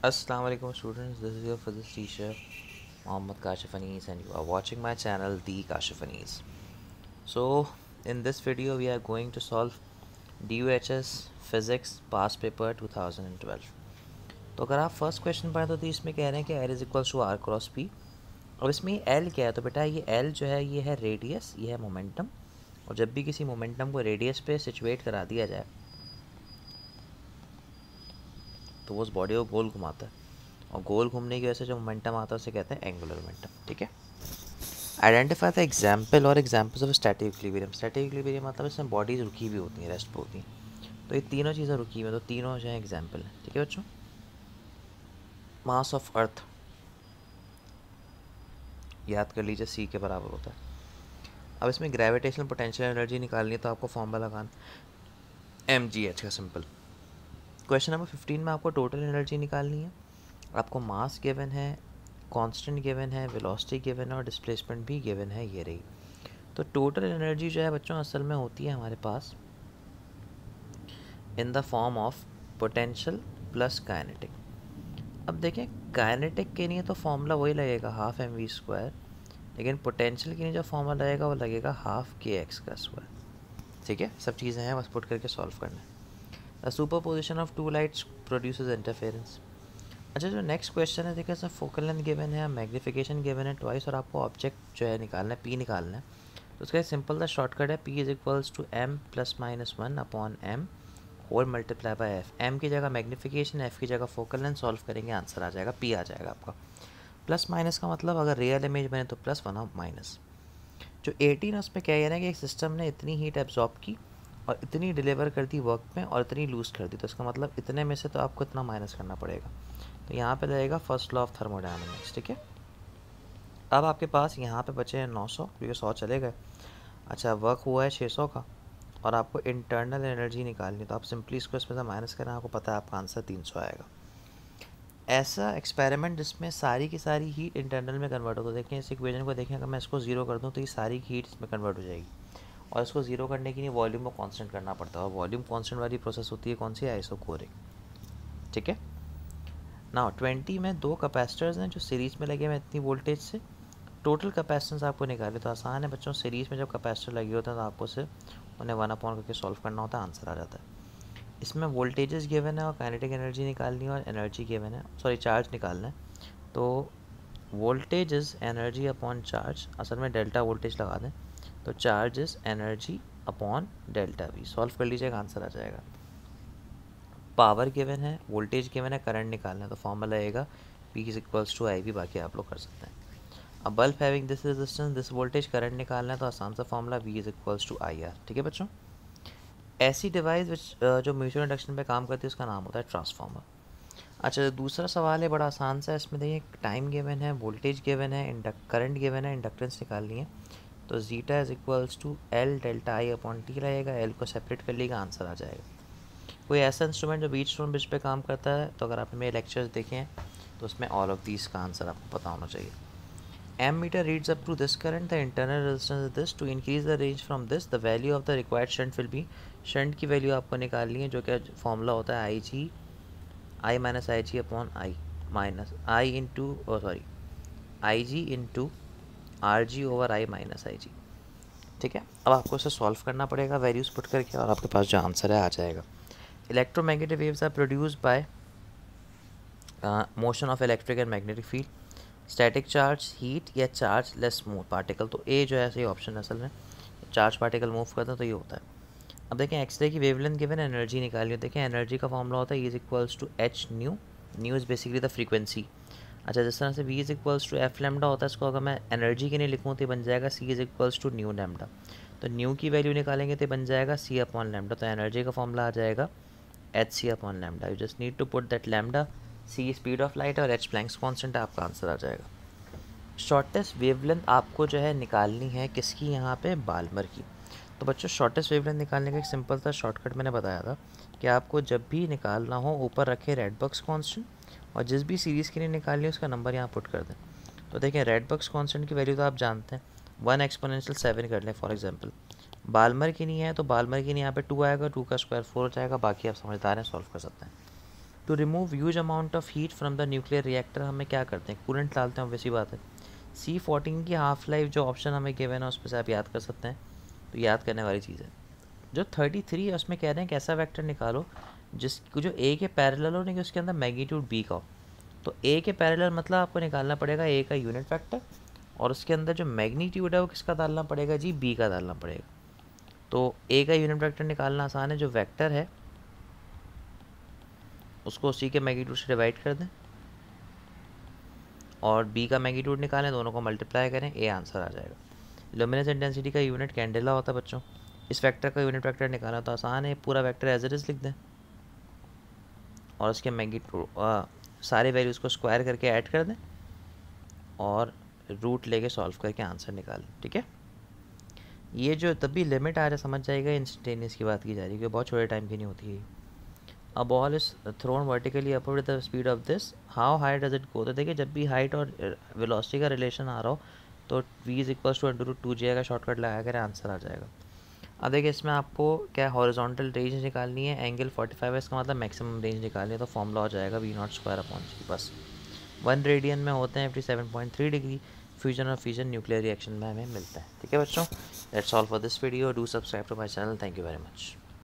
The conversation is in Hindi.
Assalamu alaikum students, this is your physics teacher Mohammad Kashif Anis and you are watching my channel The Kashif Anis. So in this video we are going to solve DUHS Physics Past Paper 2012. तो अगर आप फर्स्ट क्वेश्चन पढ़ें तो इसमें कह रहे हैं कि L is equals to r cross p. अब इसमें L क्या है, तो बेटा ये L जो है ये है रेडियस, ये है मोमेंटम। और जब भी किसी मोमेंटम को रेडियस पे सिचुएट करा दिया जाए तो वो उस बॉडी को गोल घुमाता है, और गोल घूमने की वजह से जो मोमेंटम आता है उसे कहते हैं एंगुलर मोमेंटम। ठीक है, आइडेंटिफाई द एग्जाम्पल और examples of static equilibrium. Static equilibrium मतलब इसमें बॉडीज रुकी हुई होती हैं, रेस्ट पे होती हैं। तो ये तीनों चीज़ें रुकी हुई हैं, तो तीनों जो है एग्जाम्पल है। ठीक है बच्चों, मास ऑफ अर्थ याद कर लीजिए सी के बराबर होता है। अब इसमें ग्रेविटेशनल पोटेंशियल एनर्जी निकालनी है तो आपको फॉर्मूला लगाना mgh का सिंपल। क्वेश्चन नंबर 15 में आपको टोटल एनर्जी निकालनी है। आपको मास गिवन है, कांस्टेंट गिवन है, वेलोसिटी गिवन है और डिस्प्लेसमेंट भी गिवन है, ये रही। तो टोटल एनर्जी जो है बच्चों असल में होती है हमारे पास in the form of potential plus kinetic. अब देखें काइनेटिक के लिए तो फॉर्मूला वही लगेगा हाफ mv², लेकिन पोटेंशियल के लिए जो फॉर्मूला लगेगा वो लगेगा हाफ kx²। ठीक है, सब चीज़ें हैं, बस पुट करके सॉल्व करना है। The superposition of two lights produces interference. अच्छा, जो नेक्स्ट क्वेश्चन है देखिए, इसमें फोकल लेंथ गिवन है, मैग्निफिकेशन गिवन है ट्वाइस, और आपको ऑब्जेक्ट जो है निकालना है, पी निकालना है। तो उसका सिंपल सा शॉर्टकट है, p is equals to m ± 1 upon m whole multiply by f. m की जगह मैग्निफिकेशन, f की जगह फोकल लेंथ, सॉल्व करेंगे आंसर आ जाएगा, p आ जाएगा आपका। प्लस माइनस का मतलब अगर रियल इमेज बने तो प्लस वन ऑफ माइनस। जो 18 है उसमें क्या है ना कि एक सिस्टम ने इतनी हीट एब्जॉर्ब की और इतनी डिलीवर कर दी वर्क में और इतनी लूज़ कर दी, तो इसका मतलब इतने में से तो आपको इतना माइनस करना पड़ेगा। तो यहाँ पे लगेगा फर्स्ट लॉ ऑफ थर्मोडायनामिक्स। ठीक है, अब आपके पास यहाँ पे बचे हैं 900 क्योंकि 100 चले गए। अच्छा, वर्क हुआ है 600 का और आपको इंटरनल एनर्जी निकालनी, तो आप सिंपली इसको इसमें से माइनस करें, आपको पता है आपका आंसर 300 आएगा। ऐसा एक्सपेरिमेंट जिसमें सारी की सारी हीट इंटरनल में कन्वर्ट हो, तो देखें इस इक्वेशन को देखें, अगर मैं इसको ज़ीरो कर दूँ तो ये सारी हीट इसमें कन्वर्ट हो जाएगी, और इसको ज़ीरो करने के लिए वॉल्यूम को कांस्टेंट करना पड़ता है, और वॉल्यूम कांस्टेंट वाली प्रोसेस होती है कौन सी, आइसोकोरिक। ठीक है ना, 20 में दो कैपेसिटर्स हैं जो सीरीज़ में लगे हुए इतनी वोल्टेज से। टोटल कैपेसिटेंस आपको निकाले तो आसान है बच्चों, सीरीज़ में जब कैपेसिटर लगे होते हैं तो आपको सिर्फ उन्हें 1 अपॉन करके सॉल्व करना होता है, आंसर आ जाता है। इसमें वोल्टेजेस गिवन है और काइनेटिक एनर्जी निकालनी है और एनर्जी गिवन है, सॉरी चार्ज निकालना है। तो voltage is energy upon charge, असल में डेल्टा वोल्टेज लगा दें तो charge is energy upon delta we, solve कर लीजिएगा आंसर आ जाएगा। पावर गिवन है, वोल्टेज गिवन है, करंट निकालना है, तो फॉर्मूला आएगा P इज इक्वल्स टू आई, भी बाकी आप लोग कर सकते हैं। अब bulb having this resistance this voltage, current निकालना है, तो आसान सा formula V is equals to I R. ठीक है बच्चों, ऐसी डिवाइस जो म्यूचुअल इंडक्शन पे काम करती है उसका नाम होता है ट्रांसफार्मर। अच्छा, दूसरा सवाल है बड़ा आसान सा, इसमें देखिए टाइम गिवन है, वोल्टेज गिवन है, करंट गिवन है, इंडक्टेंस निकालनी है। तो zeta is equals to L delta I upon t लगेगा, एल को सेपरेट कर लीजिएगा आंसर आ जाएगा। कोई ऐसा इंस्ट्रूमेंट जो बीच स्टोन ब्रिज पे काम करता है, तो अगर आपने मेरे लेक्चर्स देखे हैं तो उसमें ऑल ऑफ दीज का आंसर आपको पता होना चाहिए। Ammeter reads up to this current, the internal resistance is this, to increase the range from this the value of the required shunt will be. Shunt की वैल्यू आपको निकालनी है, जो कि फॉर्मूला होता है I minus I G upon I minus I into sorry I G into R G over I minus I जी। ठीक है, अब आपको इसे सॉल्व करना पड़ेगा वैल्यूज पुट करके, और आपके पास जो आंसर है आ जाएगा। Electromagnetic waves are produced by motion of electric and magnetic field, static charge, heat या चार्ज लेस स्मूथ पार्टिकल। तो ए जो है सही ऑप्शन असल में, चार्ज पार्टिकल मूव करते हैं तो ये होता है। अब देखें एक्सरे की वेवलेंथ गिवन, एनर्जी निकालिए। देखें एनर्जी का फॉर्मूला होता है E is equals to h nu, nu is basically the frequency. अच्छा, जिस तरह से V is equals to f lambda होता है, इसको अगर मैं एनर्जी के लिए लिखूँ तो बन जाएगा C is equals to nu lambda. तो न्यू की वैल्यू निकालेंगे तो बन जाएगा C अपॉन लैम्डा, तो एनर्जी का फॉर्मूला आ जाएगा h c upon lambda. You just need to put that lambda, C speed of light और H प्लैंक्स कॉन्स्टेंट है, आपका आंसर आ जाएगा। शॉर्टेस्ट वेवलेंथ आपको जो है निकालनी है किसकी, यहाँ पे बाल्मर की। तो बच्चों शॉर्टेस्ट वेवलेंथ निकालने का एक सिंपल सा शॉर्टकट मैंने बताया था कि आपको जब भी निकालना हो ऊपर रखें रेड बॉक्स कांस्टेंट, और जिस भी सीरीज़ के लिए निकालनी है उसका नंबर यहाँ पुट कर दें। तो देखें रेड बॉक्स कांस्टेंट की वैल्यू तो आप जानते हैं, 1 एक्सपोनेंशियल 7 कर लें फॉर एग्जांपल। बाल्मर की नहीं है तो बाल्मर की नहीं, यहाँ पे 2 आएगा, 2 का स्क्वायर 4 हो जाएगा, बाकी आप समझदार हैं सॉल्व कर सकते हैं। To remove huge amount of heat from the nuclear reactor हमें क्या करते हैं, कूलेंट डालते हैं, वैसी बात है। C14 की हाफ लाइफ जो ऑप्शन हमें गिवन है उसमें से आप याद कर सकते हैं, तो याद करने वाली चीज़ है। जो 33 है उसमें कह रहे हैं कि ऐसा वेक्टर निकालो जिसको जो ए के पैरेलल हो, नहीं कि उसके अंदर मैग्नीट्यूड बी का हो। तो ए के पैरेलल मतलब आपको निकालना पड़ेगा ए का यूनिट वेक्टर, और उसके अंदर जो मैग्नीट्यूड है वो किसका डालना पड़ेगा जी, बी का डालना पड़ेगा। तो ए का यूनिट वेक्टर निकालना आसान है, जो वेक्टर है उसको सी के मैग्नीट्यूड से डिवाइड कर दें और बी का मैग्नीट्यूड निकालें, दोनों को मल्टीप्लाई करें, ए आंसर आ जाएगा। ल्यूमिनेंस इंटेंसिटी का यूनिट कैंडेला होता है बच्चों। इस वेक्टर का यूनिट वेक्टर निकालना तो आसान है, पूरा वेक्टर एज इट इज़ लिख दें और उसके मैग्नीट्यूड सारे वैल्यूज़ को स्क्वायर करके ऐड कर दें और रूट लेके सॉल्व करके आंसर निकालें। ठीक है, ये जो तभी लिमिट आ रहा है समझ जाएगा, इंस्टेंटेनियस की बात की जा रही है, क्योंकि बहुत छोटे टाइम की नहीं होती है। A ball is thrown vertically upward with the speed of this, how high does it go. तो देखिए जब भी हाइट और वेलोसिटी का रिलेशन आ रहा हो तो v is equals to under root 2j का शॉर्टकट लगा कर आंसर आ जाएगा। अब देखिए इसमें आपको क्या हॉरिजॉन्टल रेंज निकालनी है, एंगल 45 है, इसका मतलब मैक्सिमम रेंज निकालनी है, तो फॉर्मूला हो जाएगा v0² बस। 1 रेडियन में होते हैं 57.3 डिग्री। फ्यूजन और फ्यूजन न्यूक्लियर रिएक्शन में हमें मिलता है। ठीक है बच्चों, that's all for this video. Do subscribe to my channel. Thank you very much.